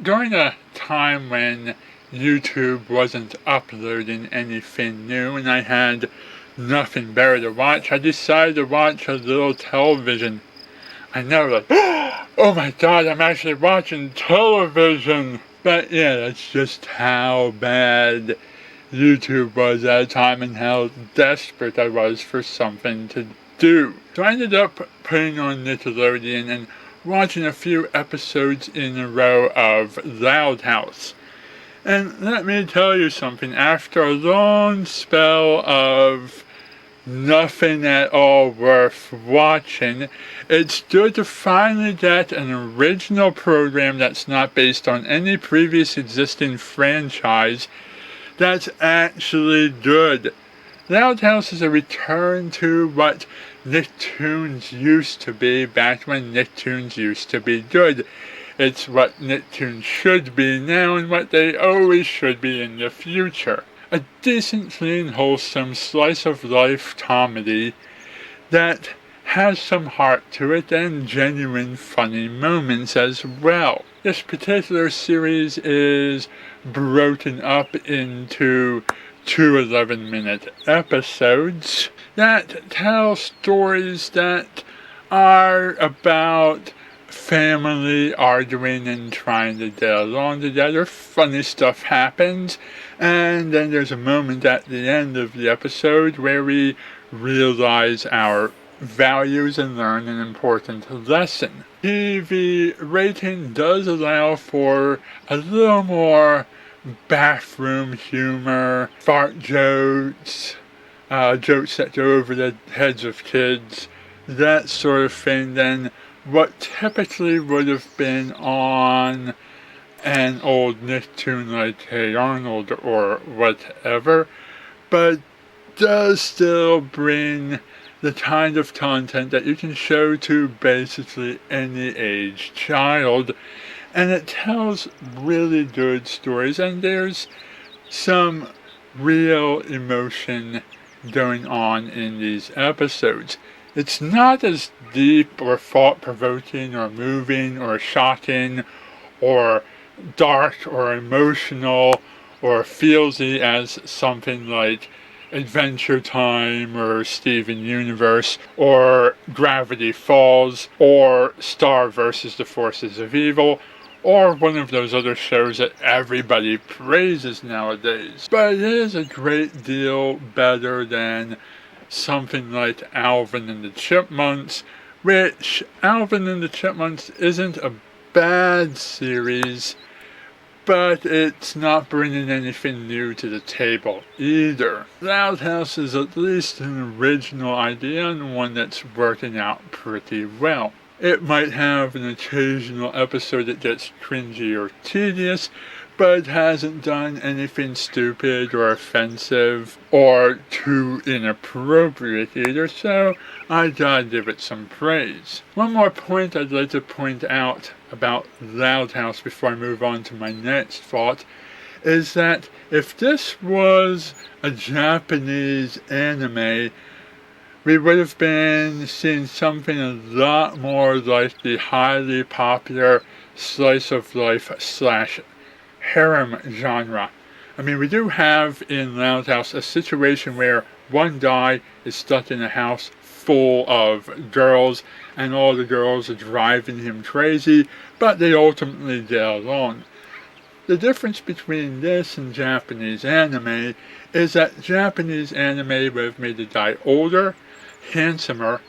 during a time when YouTube wasn't uploading anything new and I had nothing better to watch, I decided to watch a little television. I know, like, oh my god, I'm actually watching television! But yeah, that's just how bad YouTube was at the time and how desperate I was for something to do. So I ended up putting on Nickelodeon and watching a few episodes in a row of Loud House. And let me tell you something, after a long spell of nothing at all worth watching, it's good to finally get an original program that's not based on any previous existing franchise that's actually good. Loud House is a return to what Nicktoons used to be back when Nicktoons used to be good. It's what Nicktoons should be now and what they always should be in the future. A decent, clean, wholesome, slice-of-life comedy that has some heart to it and genuine funny moments as well. This particular series is broken up into two 11-minute episodes that tell stories that are about family arguing and trying to get along together. Funny stuff happens, and then there's a moment at the end of the episode where we realize our values and learn an important lesson. TV rating does allow for a little more bathroom humor, fart jokes, jokes that go over the heads of kids, that sort of thing, than what typically would have been on an old Nicktoon like Hey Arnold or whatever, but does still bring the kind of content that you can show to basically any age child, and it tells really good stories, and there's some real emotion going on in these episodes. It's not as deep or thought-provoking or moving or shocking or dark or emotional or feelsy as something like Adventure Time or Steven Universe or Gravity Falls or Star vs. the Forces of Evil or one of those other shows that everybody praises nowadays. But it is a great deal better than something like Alvin and the Chipmunks, which Alvin and the Chipmunks isn't a bad series, but it's not bringing anything new to the table either. Loud House is at least an original idea and one that's working out pretty well. It might have an occasional episode that gets cringy or tedious, but it hasn't done anything stupid or offensive or too inappropriate either, so I gotta give it some praise. One more point I'd like to point out about Loud House before I move on to my next thought is that if this was a Japanese anime, we would have been seeing something a lot more like the highly popular slice of life / harem genre. I mean, we do have in Loud House a situation where one guy is stuck in a house full of girls, and all the girls are driving him crazy, but they ultimately get along. The difference between this and Japanese anime is that Japanese anime would have made the guy older, handsomer,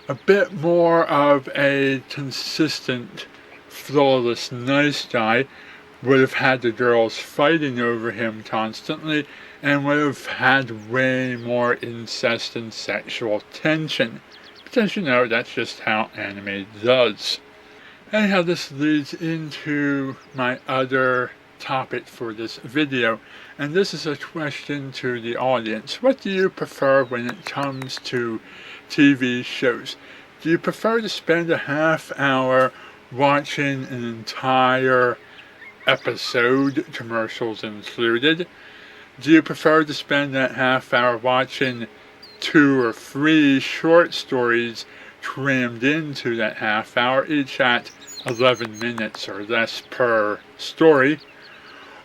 a bit more of a consistent, flawless, nice guy, would have had the girls fighting over him constantly, and would have had way more incest and sexual tension. Because, you know, that's just how anime does. Anyhow, this leads into my other topic for this video, and this is a question to the audience. What do you prefer when it comes to TV shows? Do you prefer to spend a half hour watching an entire episode, commercials included? Do you prefer to spend that half hour watching 2 or 3 short stories crammed into that half hour, each at 11 minutes or less per story?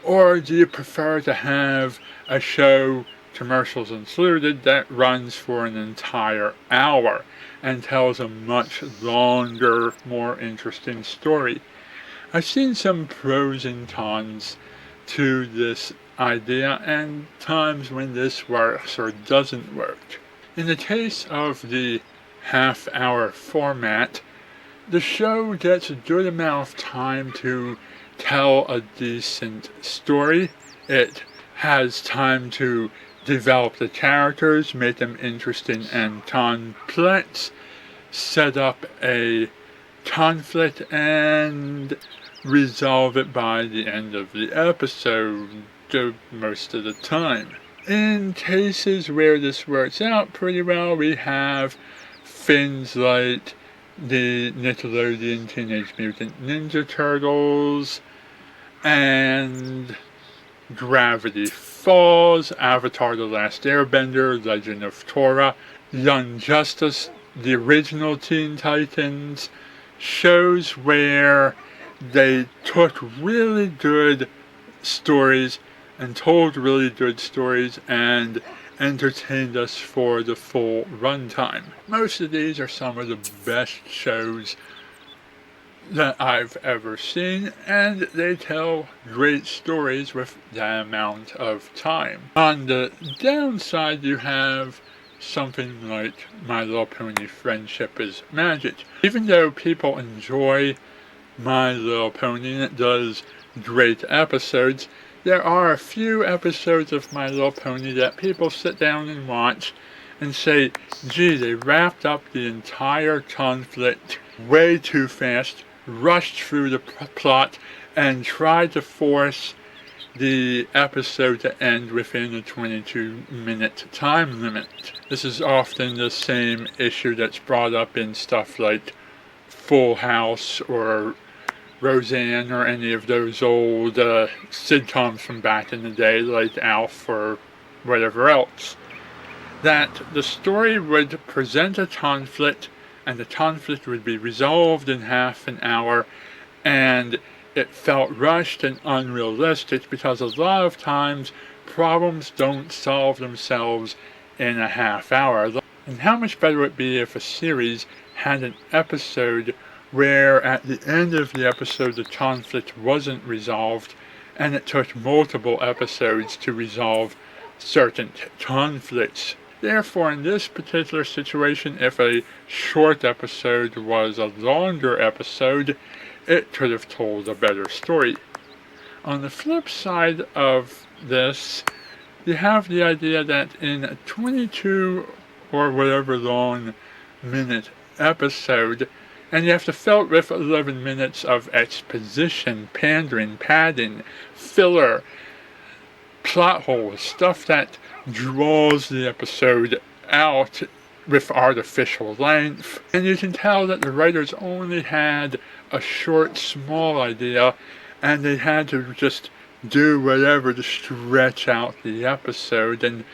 Or do you prefer to have a show, commercials included, that runs for an entire hour and tells a much longer, more interesting story? I've seen some pros and cons to this idea and times when this works or doesn't work. In the case of the half-hour format, the show gets a good amount of time to tell a decent story. It has time to develop the characters, make them interesting and complex, set up a conflict, and resolve it by the end of the episode most of the time. In cases where this works out pretty well, we have things like the Nickelodeon Teenage Mutant Ninja Turtles and Gravity Falls, Avatar: The Last Airbender, Legend of Korra, Young Justice, the original Teen Titans, shows where they took really good stories and told really good stories and entertained us for the full runtime. Most of these are some of the best shows that I've ever seen, and they tell great stories with that amount of time. On the downside, you have something like My Little Pony Friendship is Magic. Even though people enjoy My Little Pony and it does great episodes, there are a few episodes of My Little Pony that people sit down and watch and say, gee, they wrapped up the entire conflict way too fast, rushed through the plot, and tried to force the episode to end within a 22-minute time limit. This is often the same issue that's brought up in stuff like Full House or Roseanne or any of those old sitcoms from back in the day like Alf or whatever else. That the story would present a conflict and the conflict would be resolved in half an hour, and it felt rushed and unrealistic because a lot of times problems don't solve themselves in a half hour. And how much better would it be if a series had an episode where at the end of the episode the conflict wasn't resolved and it took multiple episodes to resolve certain conflicts. Therefore, in this particular situation, if a short episode was a longer episode, it could have told a better story. On the flip side of this, you have the idea that in a 22 or whatever long minute episode, and you have to fill it with 11 minutes of exposition, pandering, padding, filler, plot holes, stuff that draws the episode out with artificial length. And you can tell that the writers only had a short, small idea, and they had to just do whatever to stretch out the episode and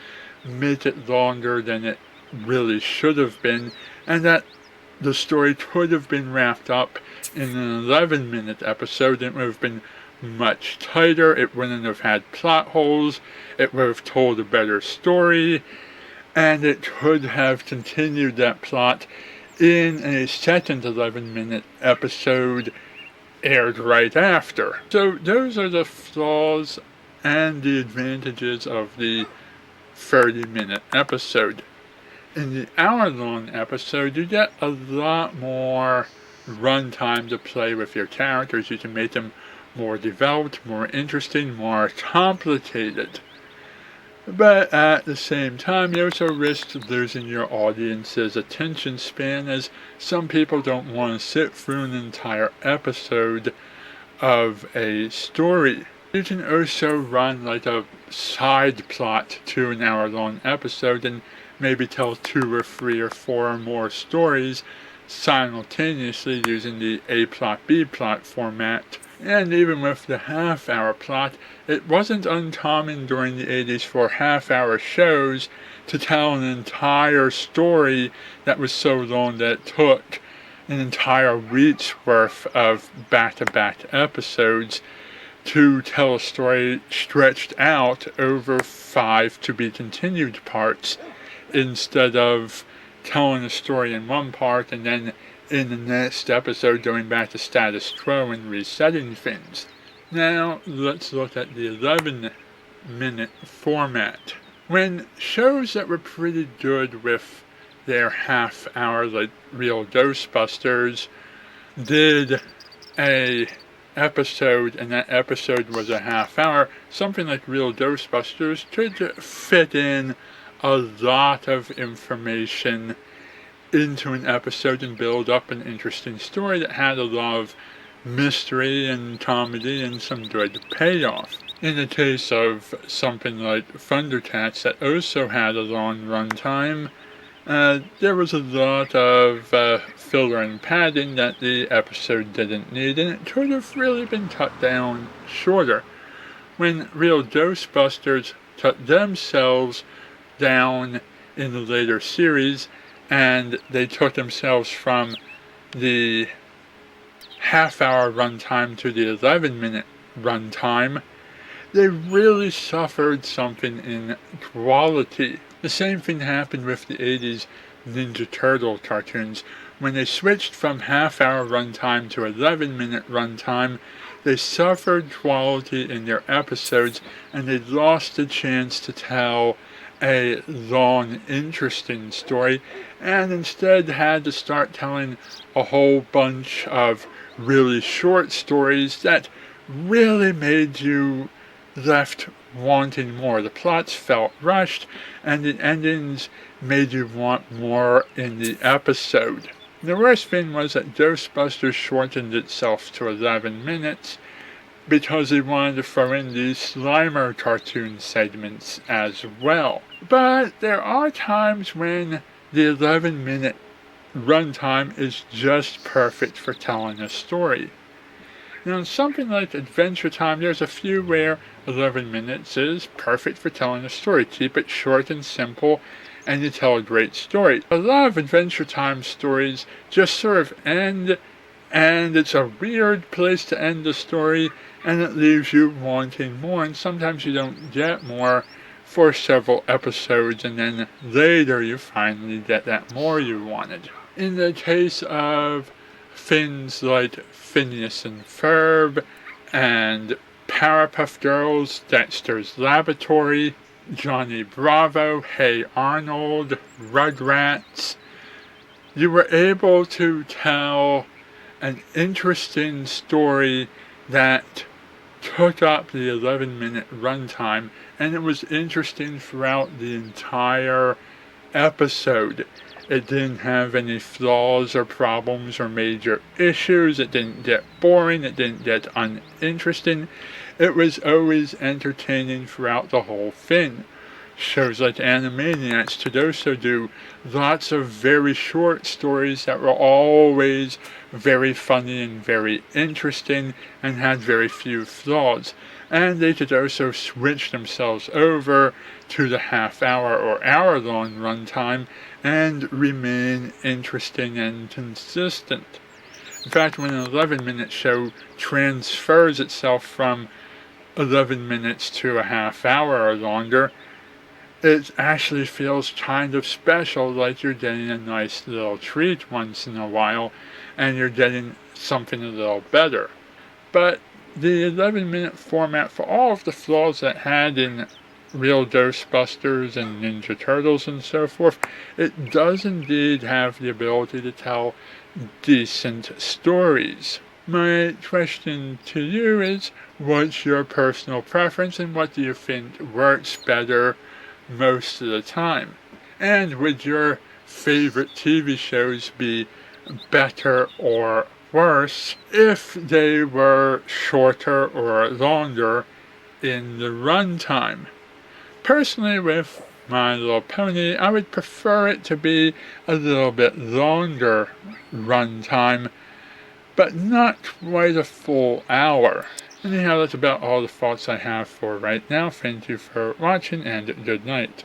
make it longer than it really should have been, and that the story could have been wrapped up in an 11-minute episode. It would have been much tighter, it wouldn't have had plot holes, it would have told a better story, and it could have continued that plot in a second 11-minute episode aired right after. So those are the flaws and the advantages of the 30-minute episode. In the hour-long episode, you get a lot more runtime to play with your characters. You can make them more developed, more interesting, more complicated. But at the same time, you also risk losing your audience's attention span, as some people don't want to sit through an entire episode of a story. You can also run like a side plot to an hour-long episode and maybe tell 2 or 3 or 4 or more stories simultaneously using the A plot, B plot format. And even with the half-hour plot, it wasn't uncommon during the 80s for half-hour shows to tell an entire story that was so long that it took an entire week's worth of back-to-back episodes to tell a story stretched out over 5 to-be-continued parts, instead of telling a story in one part and then in the next episode going back to status quo and resetting things. Now, let's look at the 11-minute format. When shows that were pretty good with their half hour, like Real Ghostbusters, did a episode and that episode was a half hour, something like Real Ghostbusters could fit in a lot of information into an episode and build up an interesting story that had a lot of mystery and comedy and some good payoff. In the case of something like Thundercats that also had a long runtime, there was a lot of filler and padding that the episode didn't need, and it could have really been cut down shorter. When Real Ghostbusters cut themselves down in the later series, and they took themselves from the half-hour runtime to the 11-minute runtime, they really suffered something in quality. The same thing happened with the 80s Ninja Turtle cartoons. When they switched from half-hour runtime to 11-minute runtime, they suffered quality in their episodes, and they lost the chance to tell a long, interesting story, and instead had to start telling a whole bunch of really short stories that really made you left wanting more. The plots felt rushed, and the endings made you want more in the episode. The worst thing was that Ghostbusters shortened itself to 11 minutes because they wanted to throw in these Slimer cartoon segments as well. But there are times when the 11-minute runtime is just perfect for telling a story. Now, in something like Adventure Time, there's a few where 11 minutes is perfect for telling a story. Keep it short and simple, and you tell a great story. A lot of Adventure Time stories just sort of end, and it's a weird place to end the story, and it leaves you wanting more, and sometimes you don't get more for several episodes, and then later you finally get that more you wanted. In the case of things like Phineas and Ferb and Powerpuff Girls, Dexter's Laboratory, Johnny Bravo, Hey Arnold, Rugrats, you were able to tell an interesting story that took up the 11-minute runtime, and it was interesting throughout the entire episode. It didn't have any flaws or problems or major issues. It didn't get boring. It didn't get uninteresting. It was always entertaining throughout the whole thing. Shows like Animaniacs could also do lots of very short stories that were always very funny and very interesting and had very few flaws. And they could also switch themselves over to the half-hour or hour-long runtime and remain interesting and consistent. In fact, when an 11-minute show transfers itself from 11 minutes to a half hour or longer, it actually feels kind of special, like you're getting a nice little treat once in a while, and you're getting something a little better. But the 11-minute format, for all of the flaws that had in Real Ghostbusters and Ninja Turtles and so forth, it does indeed have the ability to tell decent stories. My question to you is, what's your personal preference and what do you think works better most of the time? And would your favorite TV shows be better or worse if they were shorter or longer in the runtime? Personally, with My Little Pony, I would prefer it to be a little bit longer runtime, but not quite a full hour. Anyhow, that's about all the thoughts I have for right now. Thank you for watching, and good night.